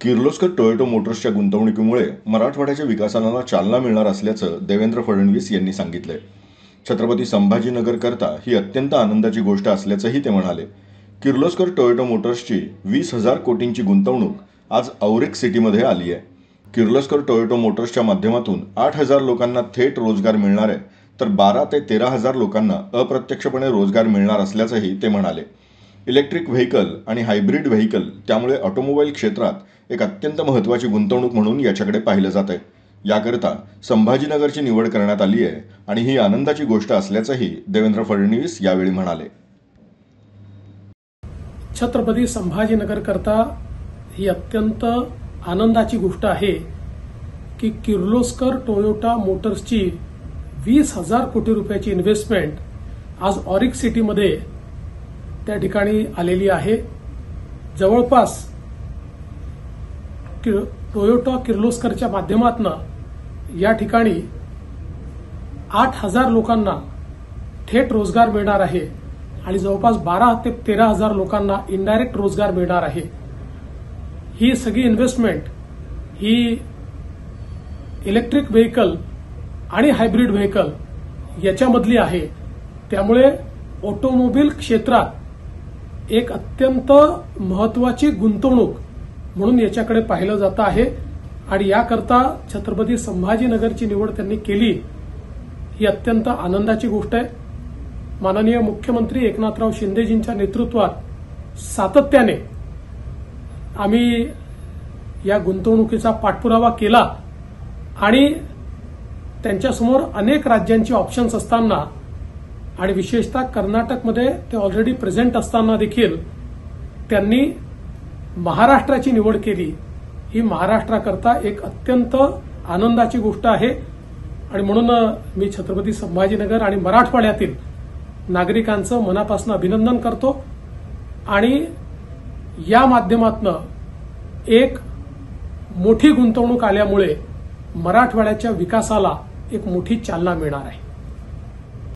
Kirloskar Toyota मोटर्सच्या गुंतवणुकीमुळे मराठवाड्याच्या विकासाला चालना मिळणार असल्याचं देवेंद्र फडणवीस यांनी सांगितलंय। छत्रपती संभाजीनगरकरता ही अत्यंत आनंदाची गोष्ट असल्याचंही ते म्हणाले। किर्लोस्कर टोयोटा मोटर्सची 20,000 कोटींची गुंतवणूक आज औरिक सिटीमध्ये आली आहे। किर्लोस्कर टोयोटा मोटर्सच्या माध्यमातून 8,000 लोकांना थेट रोजगार मिळणार आहे, तर 12 ते 13,000 लोकांना अप्रत्यक्षपणे रोजगार मिळणार असल्याचंही ते म्हणाले। इलेक्ट्रिक व्हेकल आणि हायब्रिड व्हेकल त्यामुळे ऑटोमोबाईल क्षेत्रात एक अत्यंत महत्त्वाची गुंतवणूक म्हणून याच्याकडे पाहिलं जात आहे। याकरता संभाजीनगरची निवड करण्यात आली आहे आणि ही आनंदाची गोष्ट असल्याचंही देवेंद्र फडणवीस यावेळी म्हणाले। छत्रपती संभाजीनगर करता ही अत्यंत आनंदाची गोष्ट आहे की किर्लोस्कर टोयोटा मोटर्सची 20,000 कोटी रुपयाची इन्व्हेस्टमेंट आज ऑरिक सिटीमध्ये त्या ठिकाणी आलेली आहे। जवळपास टोयोटा किर्लोस्करच्या माध्यमातून या ठिकाणी 8,000 लोकांना थेट रोजगार मिळणार आहे आणि जवळपास 12 ते 13,000 लोकांना इनडायरेक्ट रोजगार मिळणार आहे। ही सगळी इन्व्हेस्टमेंट ही इलेक्ट्रिक व्हेकल आणि हायब्रिड व्हेकल याच्यामधली आहे। त्यामुळे ऑटोमोबाईल क्षेत्रात एक अत्यंत महत्त्वाची गुंतवणूक म्हणून याच्याकडे पाहिलं जातं आहे आणि याकरता छत्रपती संभाजीनगरची निवड त्यांनी केली ही अत्यंत आनंदाची गोष्ट आहे। माननीय मुख्यमंत्री एकनाथराव शिंदेजींच्या नेतृत्वात सातत्याने आम्ही या गुंतवणुकीचा पाठपुरावा केला आणि त्यांच्यासमोर अनेक राज्यांची ऑप्शन्स असताना आणि विशेषतः कर्नाटकमध्ये ते ऑलरेडी प्रेझेंट असताना देखील त्यांनी महाराष्ट्राची निवड केली। ही महाराष्ट्राकरता एक अत्यंत आनंदाची गोष्ट आहे आणि म्हणून मी छत्रपती संभाजीनगर आणि मराठवाड्यातील नागरिकांचं मनापासून अभिनंदन करतो आणि या माध्यमातून एक मोठी गुंतवणूक आल्यामुळे मराठवाड्याच्या विकासाला एक मोठी चालना मिळणार आहे।